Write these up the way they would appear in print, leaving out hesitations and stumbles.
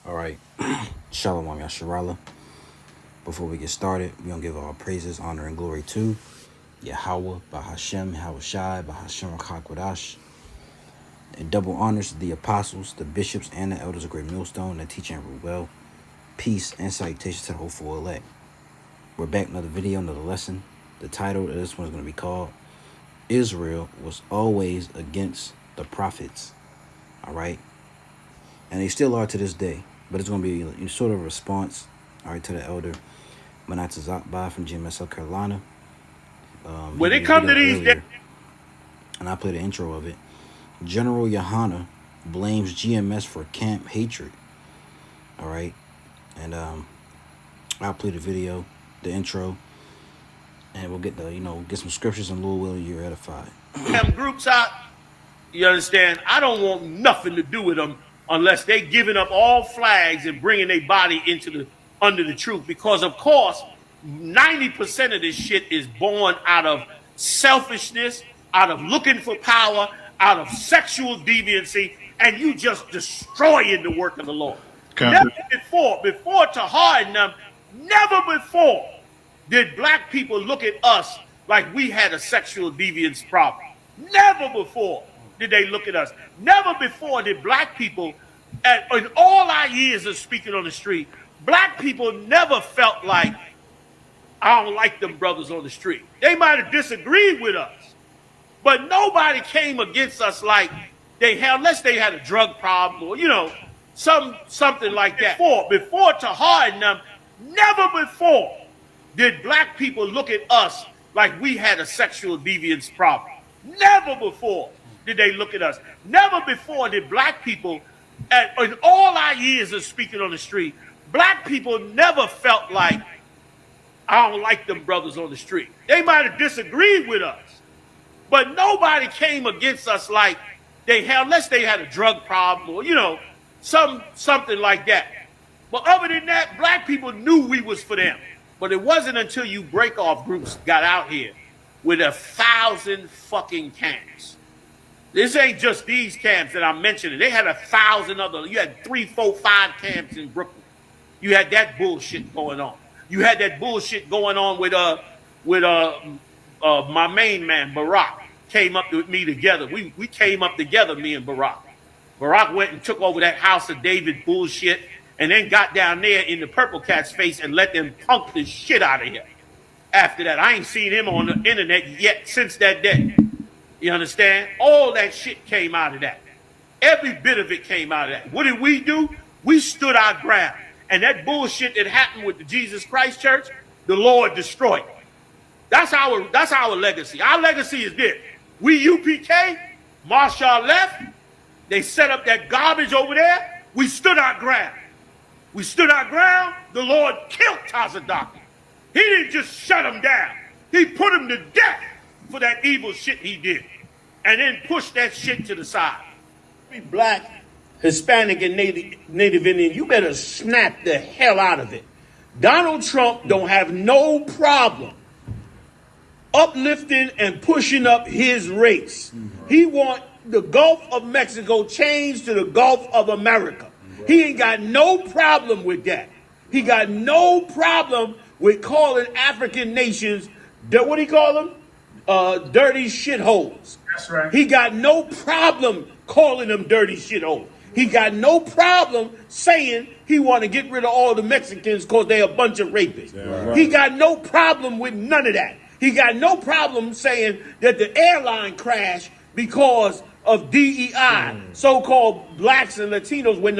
All right. Shalom Yasharala. Before we get started, we're going to give all praises, honor, and glory to Yahweh, Bahashem, Hawashai, Bahashem Hakwadash, and double honors to the apostles, the bishops, and the elders of Great Millstone that teach and rule well. Peace and salutations to the hopeful elect. We're back, another video, another lesson. The title of this one is going to be called Israel Was Always Against the Prophets. All right. And they still are to this day. But it's going to be sort of a response, all right, to the elder Manata Zakba from GMS, South Carolina. When it comes to these days, and I play the intro of it. General Yohana blames GMS for camp hatred. All right. And I'll play the video, the intro, and we'll get get some scriptures, and Lord willing, you're edified. them groups out, you understand, I don't want nothing to do with them unless they giving up all flags and bringing their body into under the truth. Because, of course, 90% of this shit is born out of selfishness, out of looking for power, out of sexual deviancy, and you just destroying the work of the Lord. Never before to harden them, never before did black people look at us like we had a sexual deviance problem. Never before did they look at us. Never before did black people, in all our years of speaking on the street, black people never felt like, I don't like them brothers on the street. They might have disagreed with us, but nobody came against us like they had, unless they had a drug problem or, something like that. Before to harden them, never before did black people look at us like we had a sexual deviance problem. Never before did they look at us. Never before did black people, in all our years of speaking on the street, black people never felt like, I don't like them brothers on the street. They might have disagreed with us, but nobody came against us like they had, unless they had a drug problem or, something like that. But other than that, black people knew we was for them. But it wasn't until you break off groups got out here with 1,000 fucking camps. This ain't just these camps that I'm mentioning. They had 1,000 other. You had 3, 4, 5 camps in Brooklyn. You had that bullshit going on. You had that bullshit going on with my main man Barack came up with me together. We came up together, me and Barack. Barack went and took over that House of David bullshit, and then got down there in the Purple Cat's face and let them punk the shit out of him. After that, I ain't seen him on the internet yet since that day. You understand? All that shit came out of that. Every bit of it came out of that. What did we do? We stood our ground. And that bullshit that happened with the Jesus Christ Church, the Lord destroyed. That's our legacy. Our legacy is this. We UPK, Marshall left. They set up that garbage over there. We stood our ground. We stood our ground. The Lord killed Tazadaki. He didn't just shut him down. He put him to death for that evil shit he did. And then pushed that shit to the side. Be black, Hispanic, and Native Indian, you better snap the hell out of it. Donald Trump don't have no problem uplifting and pushing up his race. He want the Gulf of Mexico changed to the Gulf of America. He ain't got no problem with that. He got no problem with calling African nations, what do you call them? Dirty shitholes. That's right. He got no problem calling them dirty shitholes. He got no problem saying he want to get rid of all the Mexicans because they a bunch of rapists. Right. He got no problem with none of that. He got no problem saying that the airline crashed because of DEI, so-called blacks and Latinos, when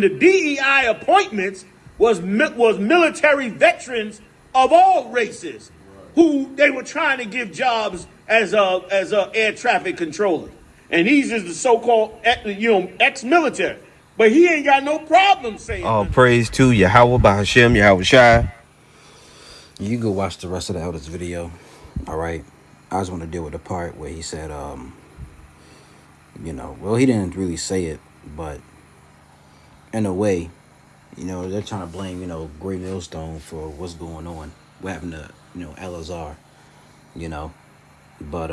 the DEI appointments was military veterans of all races, who they were trying to give jobs as a air traffic controller, and these is the so-called ex-military. But he ain't got no problem saying. All praise to Yahweh, Bahashem, Yahweh Shai. You can go watch the rest of the elders video. All right. I just want to deal with the part where he said, well, he didn't really say it, but in a way, they're trying to blame, Great Millstone for what's going on, what happened to, Elazar, but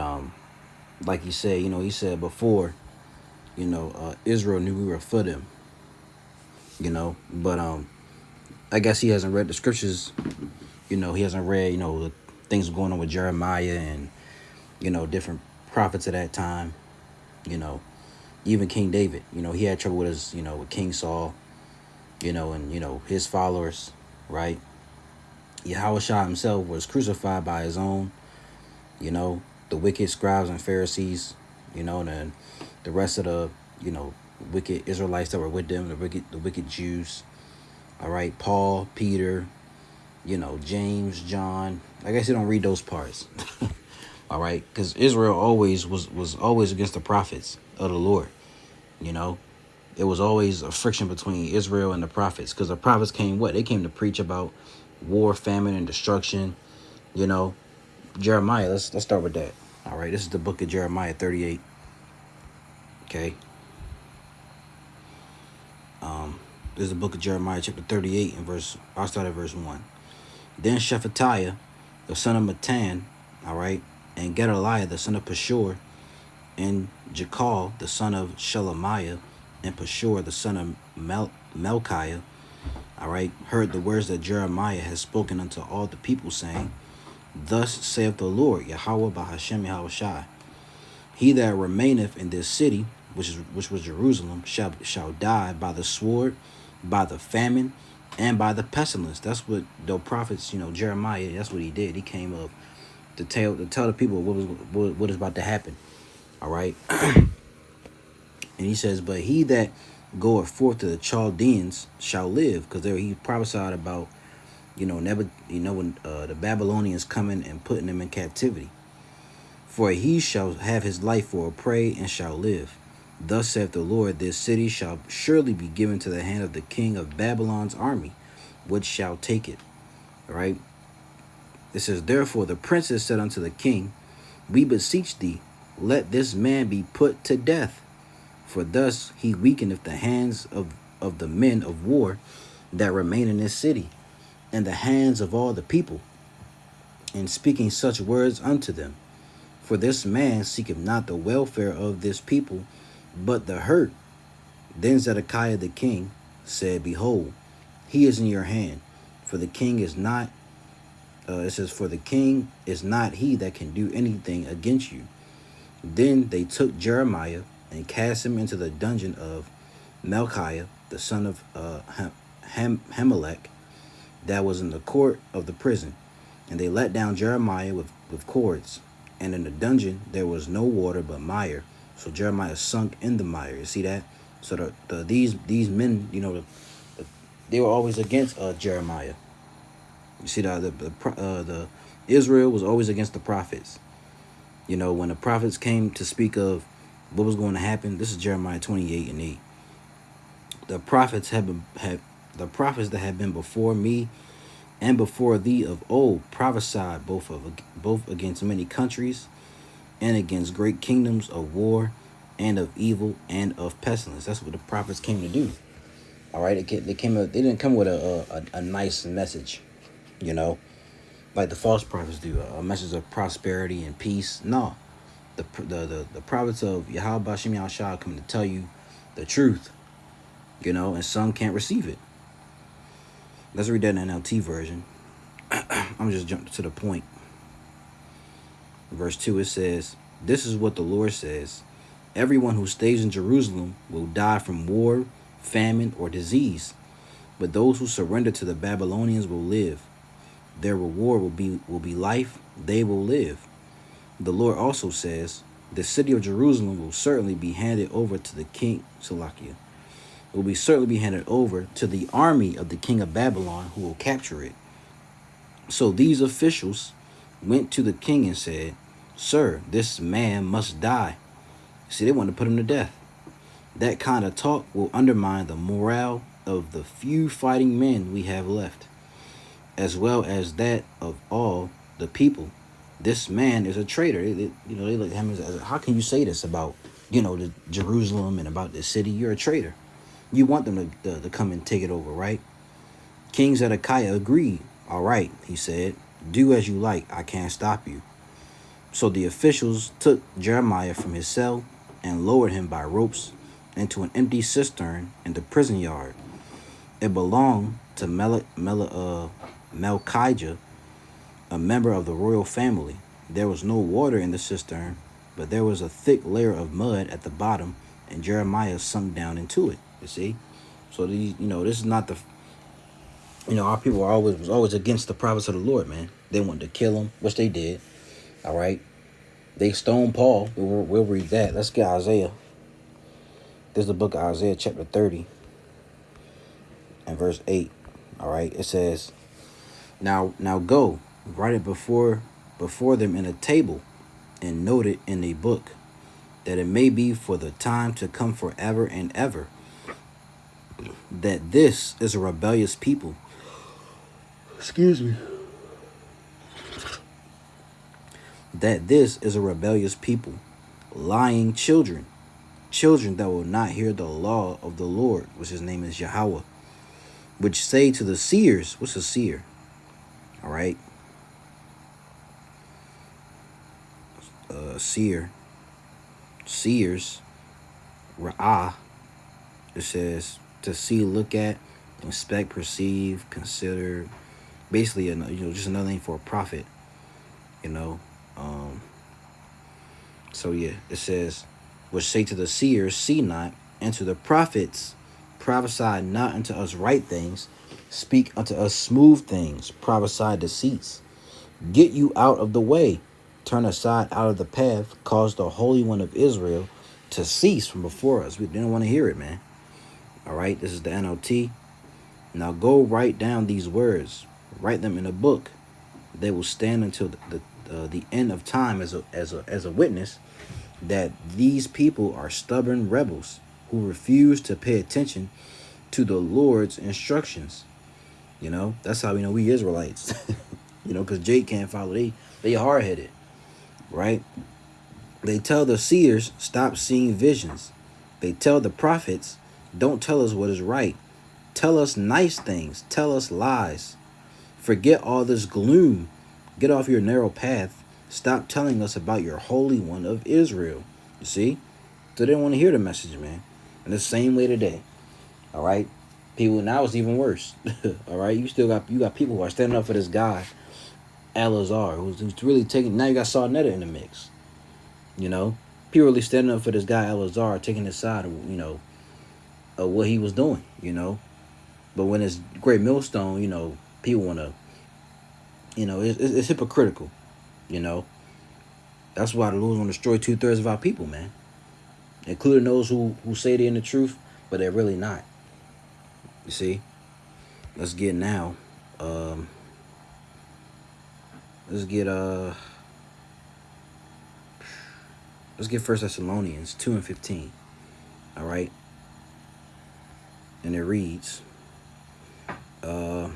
like he said, he said before, Israel knew we were for them, But I guess he hasn't read the scriptures. He hasn't read the things going on with Jeremiah and different prophets of that time. You know, even King David. He had trouble with with King Saul. And his followers, right? Yahushua himself was crucified by his own. The wicked scribes and Pharisees. And then the rest of the wicked Israelites that were with them, the wicked Jews. All right, Paul, Peter, James, John. I guess you don't read those parts. All right, because Israel always was always against the prophets of the Lord. It was always a friction between Israel and the prophets, because the prophets came what? They came to preach about war, famine, and destruction. Jeremiah. Let's start with that. All right, this is the book of Jeremiah 38. Okay. This is the book of Jeremiah, chapter 38, and I'll start at verse 1. Then Shephatiah, the son of Matan, all right, and Gedaliah, the son of Pashur, and Jekal, the son of Shelemiah, and Pashur, the son of Melchiah, all right, heard the words that Jeremiah has spoken unto all the people, saying, Thus saith the Lord, Yahweh Bahashem Yahushai, He that remaineth in this city, which was Jerusalem, shall die by the sword, by the famine, and by the pestilence. That's what the prophets, Jeremiah, that's what he did. He came up to tell the people what is about to happen. All right. And he says, but he that goeth forth to the Chaldeans shall live, because there he prophesied about, when the Babylonians coming and putting them in captivity. For he shall have his life for a prey and shall live. Thus saith the Lord, this city shall surely be given to the hand of the king of Babylon's army, which shall take it. All right. It says, therefore the princes said unto the king, We beseech thee, let this man be put to death. For thus he weakeneth the hands of the men of war that remain in this city, and the hands of all the people, in speaking such words unto them. For this man seeketh not the welfare of this people, but the hurt. Then Zedekiah the king said, Behold, he is in your hand, for the king is not, it says, for the king is not he that can do anything against you. Then they took Jeremiah and cast him into the dungeon of Melchiah, the son of Hamelech, that was in the court of the prison. And they let down Jeremiah with cords. And in the dungeon there was no water but mire. So Jeremiah sunk in the mire. You see that? So these men, they were always against Jeremiah. You see that the Israel was always against the prophets. When the prophets came to speak of what was going to happen, this is Jeremiah 28:8. The prophets the prophets that have been before me and before thee of old prophesied both against many countries and against great kingdoms of war and of evil and of pestilence. That's what the prophets came to do. All right, they didn't come with a nice message, like the false prophets do, a message of prosperity and peace. No, the prophets of Yahweh Bashem Yahushua come to tell you the truth, and some can't receive it. Let's read that in NLT version. I'm just jumping to the point. Verse 2, it says, This is what the Lord says. Everyone who stays in Jerusalem will die from war, famine, or disease. But those who surrender to the Babylonians will live. Their reward will be life. They will live. The Lord also says, The city of Jerusalem will certainly be handed over to the king, Salakia. Will be certainly be handed over to the army of the king of Babylon, who will capture it. So these officials went to the king and said, Sir, this man must die. See, they want to put him to death. That kind of talk will undermine the morale of the few fighting men we have left, as well as that of all the people. This man is a traitor. They look at him as, how can you say this about, the Jerusalem and about the city? You're a traitor. You want them to come and take it over, right? King Zedekiah agreed. All right, he said, do as you like. I can't stop you. So the officials took Jeremiah from his cell and lowered him by ropes into an empty cistern in the prison yard. It belonged to Melchijah, a member of the royal family. There was no water in the cistern, but there was a thick layer of mud at the bottom, and Jeremiah sunk down into it. You see, so these, this is not the, our people was always against the prophets of the Lord, man. They wanted to kill him, which they did. All right, they stoned Paul. We'll read that. Let's get Isaiah. This is the book of Isaiah, chapter 30, and verse 8. All right, it says, Now go, write it before them in a table, and note it in a book, that it may be for the time to come forever and ever, that this is a rebellious people. Excuse me. That this is a rebellious people, lying children that will not hear the law of the Lord, which his name is Yahweh, which say to the seers, what's a seer? All right. Seers, Ra'ah, it says to see, look at, inspect, perceive, consider, basically, just another name for a prophet, so yeah, it says, which say to the seers, see not, and to the prophets, prophesy not unto us right things, speak unto us smooth things, prophesy deceits. Get you out of the way, turn aside out of the path, cause the Holy One of Israel to cease from before us. We didn't want to hear it, man. All right, this is the NLT. Now go write down these words, write them in a book. They will stand until the end of time as a witness that these people are stubborn rebels who refuse to pay attention to the Lord's instructions. That's how we know we Israelites. Because Jake can't follow. They hard-headed, right? They tell the seers, stop seeing visions. They tell the prophets, don't tell us what is right. Tell us nice things. Tell us lies. Forget all this gloom. Get off your narrow path. Stop telling us about your Holy One of Israel. You see? So they don't want to hear the message, man. And the same way today. All right? People, now it's even worse. All right? You got people who are standing up for this guy, Al-Azhar, who's really taking, now you got Sarnetta in the mix. People really standing up for this guy, Al-Azhar, taking his side of, of what he was doing, But when it's Great Millstone, people want to, it's hypocritical, That's why the Lord want to destroy 2/3 of our people, man. Including those who say they're in the truth, but they're really not. You see? Let's get now. Let's get 1 Thessalonians 2:15. All right. And it reads, I'm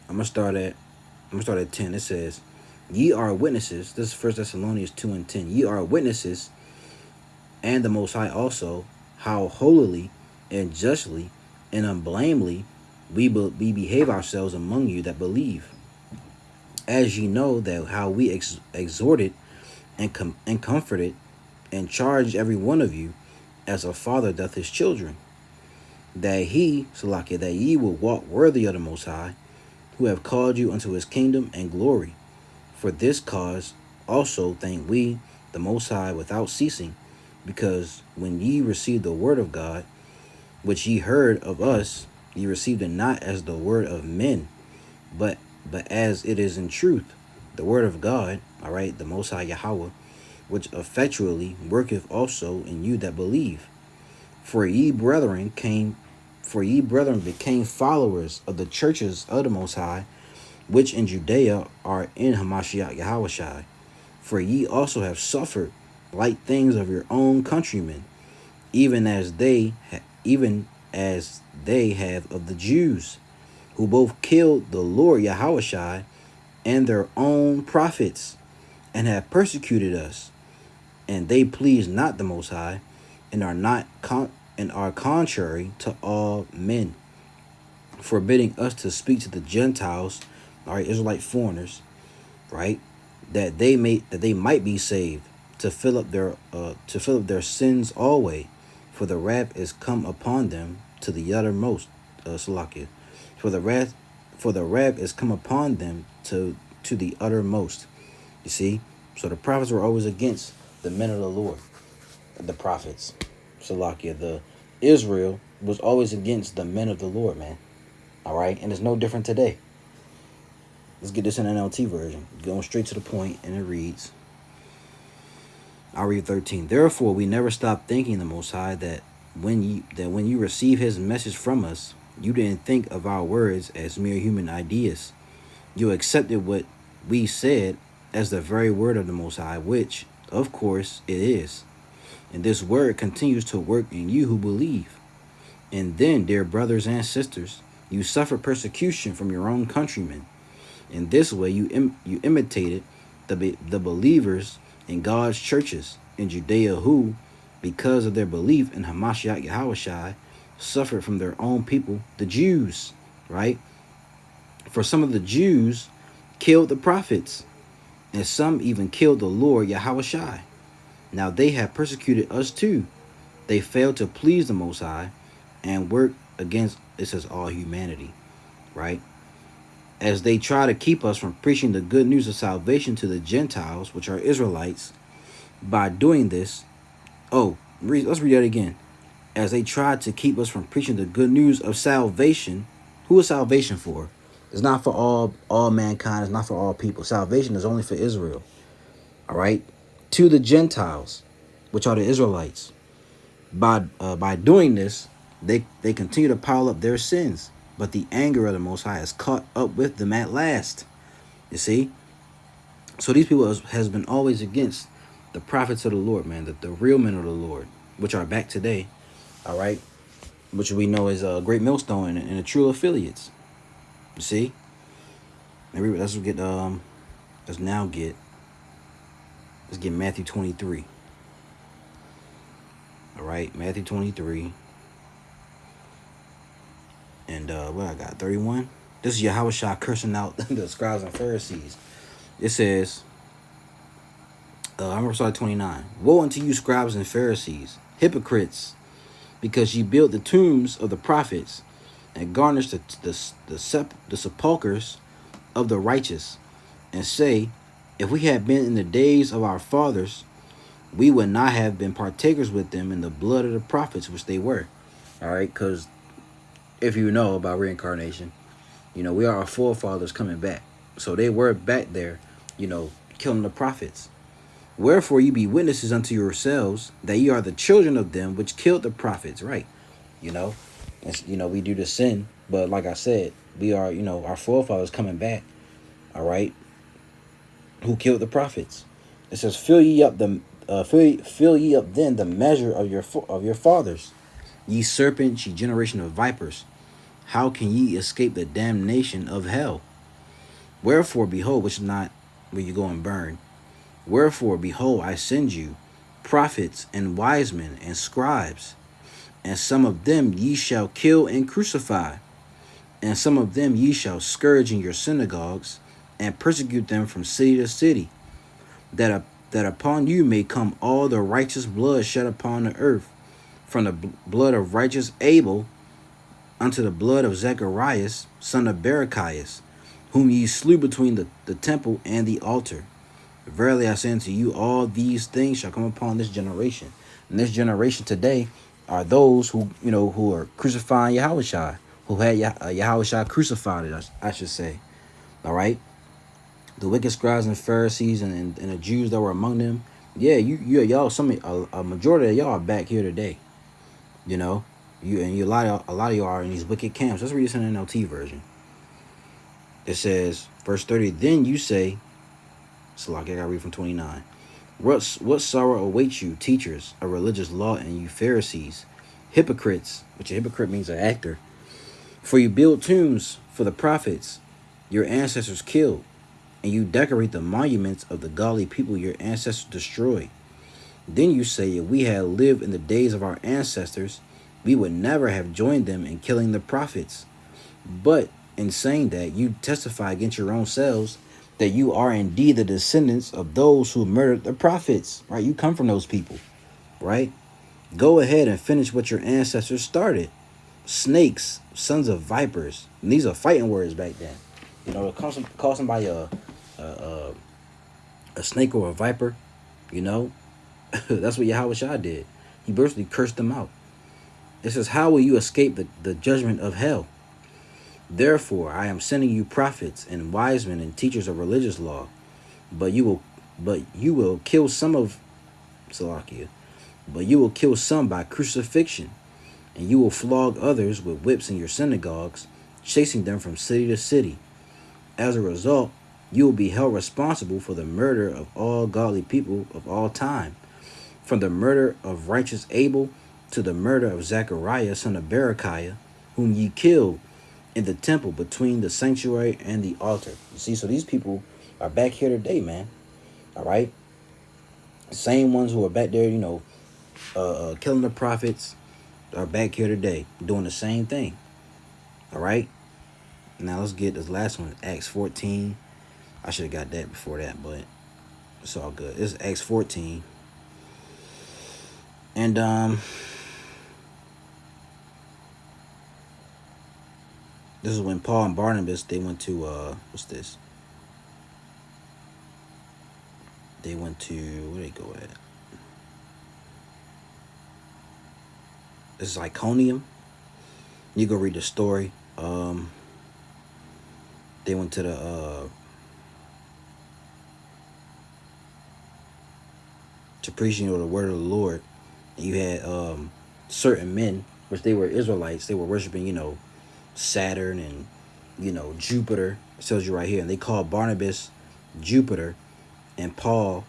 gonna start at 10. It says, ye are witnesses. This is 1 Thessalonians 2:10. Ye are witnesses, and the Most High also, how holily and justly and unblamely we behave ourselves among you that believe. As ye know that how we exhorted and comforted and charged every one of you, as a father doth his children, that ye will walk worthy of the Most High, who have called you unto his kingdom and glory. For this cause also thank we the Most High without ceasing, because when ye received the word of God, which ye heard of us, ye received it not as the word of men, but as it is in truth, the word of God, all right, the Most High Yahweh, which effectually worketh also in you that believe. For ye brethren became followers of the churches of the Most High, which in Judea are in Hamashiach Yahushai. For ye also have suffered like things of your own countrymen, even as they have of the Jews, who both killed the Lord Yahushai and their own prophets, and have persecuted us. And they please not the Most High, and are contrary to all men, forbidding us to speak to the Gentiles, all right, Israelite foreigners, right, that they might be saved, to fill up their sins always. For the wrath is come upon them to the uttermost. Salakia. For the wrath is come upon them to the uttermost. You see? So the prophets were always against the men of the Lord. The prophets. Salakia. The Israel was always against the men of the Lord, man. Alright? And it's no different today. Let's get this in NLT version. Going straight to the point, and it reads. I'll read 13. Therefore, we never stop thanking the Most High that when you receive His message from us, you didn't think of our words as mere human ideas. You accepted what we said as the very word of the Most High, which, of course, it is. And this word continues to work in you who believe. And then, dear brothers and sisters, you suffered persecution from your own countrymen. In this way, you imitated the believers in God's churches in Judea who, because of their belief in Hamashiach Yahushai, suffered from their own people, the Jews, right? For some of the Jews killed the prophets, and some even killed the Lord Yahushai. Now they have persecuted us too. They failed to please the Most High and work against, it says, all humanity, right? As they try to keep us from preaching the good news of salvation to the Gentiles, which are Israelites. By doing this, let's read that again. As they try to keep us from preaching the good news of salvation. Who is salvation for? It's not for all mankind. It's not for all people. Salvation is only for Israel. All right? To the Gentiles, which are the Israelites. By doing this, they continue to pile up their sins. But the anger of the Most High has caught up with them at last. You see? So these people has been always against the prophets of the Lord, man. The real men of the Lord, which are back today. All right? Which we know is a great millstone and the true affiliates. You see? Let's get Matthew 23. All right, Matthew 23. And what I got, 31? This is Yahushua cursing out the scribes and Pharisees. It says, I'm going to start 29. Woe unto you, scribes and Pharisees, hypocrites, because ye build the tombs of the prophets and garnish the sepulchres of the righteous, and say, if we had been in the days of our fathers, we would not have been partakers with them in the blood of the prophets, which they were. All right, because if you know about reincarnation, we are our forefathers coming back. So they were back there, killing the prophets. Wherefore you be witnesses unto yourselves that ye are the children of them which killed the prophets, right? We do the sin, but like I said, we are, our forefathers coming back, all right, who killed the prophets. It says, fill ye up then the measure of your fathers, ye serpents, ye generation of vipers. How can ye escape the damnation of hell? Wherefore, behold, which is not where you go and burn. Wherefore, behold, I send you prophets and wise men and scribes, and some of them ye shall kill and crucify, and some of them ye shall scourge in your synagogues, and persecute them from city to city, that upon you may come all the righteous blood shed upon the earth, from the blood of righteous Abel unto the blood of Zacharias, son of Barachias, whom ye slew between the temple and the altar. Verily I say unto you, all these things shall come upon this generation. And this generation today are those who are crucifying Yahushua, who had Yahushua crucified, I should say. All right? The wicked scribes and Pharisees and the Jews that were among them. Yeah, y'all, a majority of y'all are back here today. A lot of y'all are in these wicked camps. Let's read this in the NLT version. It says, verse 30, then you say, I gotta read from 29. What sorrow awaits you, teachers of religious law, and you Pharisees, hypocrites, which a hypocrite means an actor. For you build tombs for the prophets your ancestors killed, and you decorate the monuments of the godly people your ancestors destroyed. Then you say, if we had lived in the days of our ancestors, we would never have joined them in killing the prophets. But in saying that, you testify against your own selves that you are indeed the descendants of those who murdered the prophets, right? You come from those people, right? Go ahead and finish what your ancestors started. Snakes, sons of vipers. And these are fighting words back then. You know, call somebody a, a snake or a viper, you know, that's what Yahweh Shah did. He basically cursed them out. It says, how will you escape the judgment of hell? Therefore, I am sending you prophets and wise men and teachers of religious law, but you will kill some of Salakia, but you will kill some by crucifixion, and you will flog others with whips in your synagogues, chasing them from city to city. As a result, you will be held responsible for the murder of all godly people of all time, from the murder of righteous Abel to the murder of Zechariah son of Berechiah, whom ye killed in the temple between the sanctuary and the altar. You see, so these people are back here today, man. All right, same ones who are back there, you know, killing the prophets, are back here today doing the same thing. All right. Now let's get this last one, Acts 14. I should have got that before that, but it's all good. It's Acts 14. And this is when Paul and Barnabas, they went to what's this? They went to, where they go at? This is Iconium. You go read the story. They went to the to preach, you know, the word of the Lord. And you had certain men, which they were Israelites, they were worshiping, you know, Saturn and, you know, Jupiter. It tells you right here. And they called Barnabas Jupiter and Paul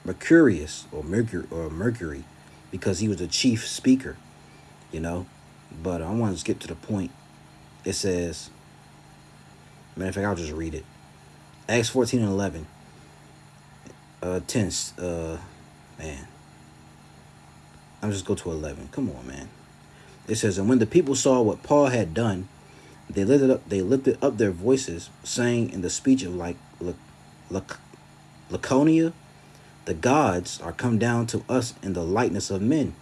Mercurius or Mercury, because he was the chief speaker, you know. But I want to skip to the point. It says, matter of fact, I'll just read it. Acts 14 and 11. 10, man. I'll just go to 11. Come on, man. It says, and when the people saw what Paul had done, they lifted up their voices, saying in the speech of Laconia, the gods are come down to us in the likeness of men.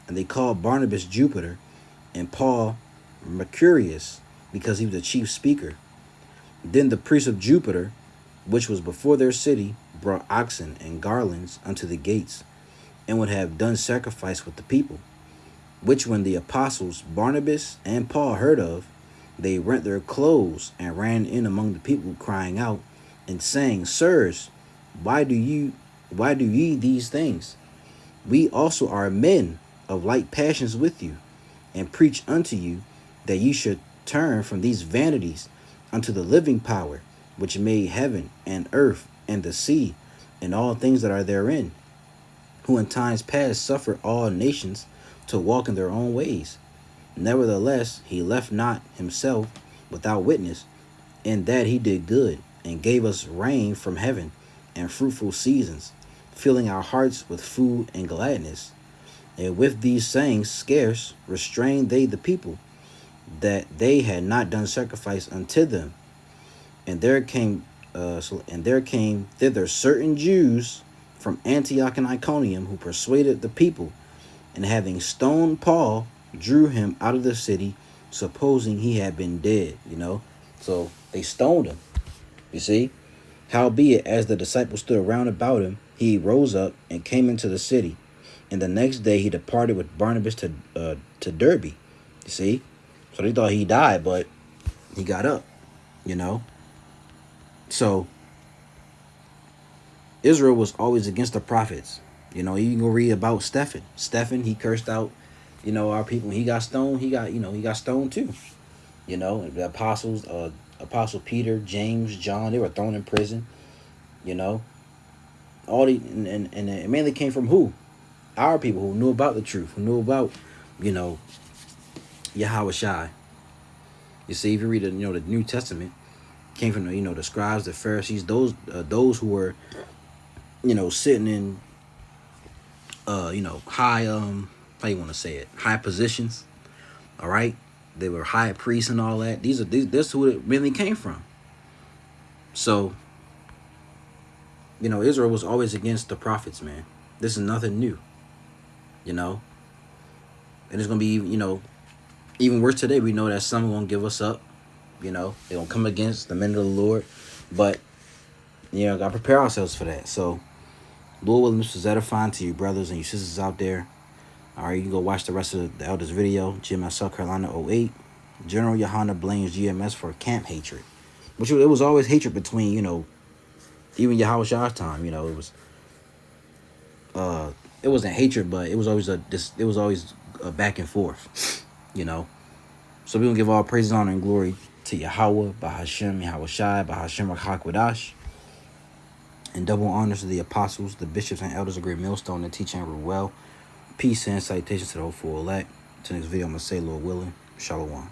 And they called Barnabas Jupiter and Paul Mercurius, because he was the chief speaker. Then the priest of Jupiter, which was before their city, brought oxen and garlands unto the gates, and would have done sacrifice with the people. Which when the apostles Barnabas and Paul heard of, they rent their clothes and ran in among the people, crying out and saying, Sirs, why do ye these things? We also are men of like passions with you, and preach unto you that ye should turn from these vanities unto the living power, which made heaven and earth and the sea and all things that are therein, who in times past suffered all nations to walk in their own ways. Nevertheless, he left not himself without witness, in that he did good, and gave us rain from heaven and fruitful seasons, filling our hearts with food and gladness. And with these sayings scarce restrained they the people, that they had not done sacrifice unto them. And there came thither certain Jews from Antioch and Iconium, who persuaded the people, and having stoned Paul, drew him out of the city, supposing he had been dead. You know, so they stoned him. You see, howbeit as the disciples stood round about him, he rose up and came into the city, and the next day he departed with Barnabas to Derbe. You see, so they thought he died, but he got up. You know, so Israel was always against the prophets. You know, you can go read about Stephen. Stephen, he cursed out, you know, our people. When he got stoned, he got stoned too. You know, the apostles, Apostle Peter, James, John, they were thrown in prison. You know, all the and it mainly came from who? Our people who knew about the truth, who knew about, you know, Yahweh Shai. You see, if you read the New Testament, came from the scribes, the Pharisees, those who were, sitting in high how you want to say it, high positions. All right, they were high priests and all that. This who it really came from. So, Israel was always against the prophets, man. This is nothing new. you know. And it's going to be, you know, even worse today. We know that some are going to give us up, you know. They're going to come against the men of the Lord. But, you know, got to prepare ourselves for that. So, Lord willing, this was edifying to you brothers and you sisters out there. All right, you can go watch the rest of the elders video. GMS South Carolina 08. General Yohana blames GMS for camp hatred. Which it was always hatred between, you know, even Yahweh Shah's time, you know, it wasn't hatred, but it was always a back and forth, you know. So we're gonna give all praises, honor, and glory to Yahweh, Bahashem, Yahweh Shai, Bahashem Rachakwadash. And double honors to the apostles, the bishops, and elders of Great Millstone that teach and rule well. Peace and salutations to the hopeful elect. To the next video, I'm gonna say, Lord willing, Shalom.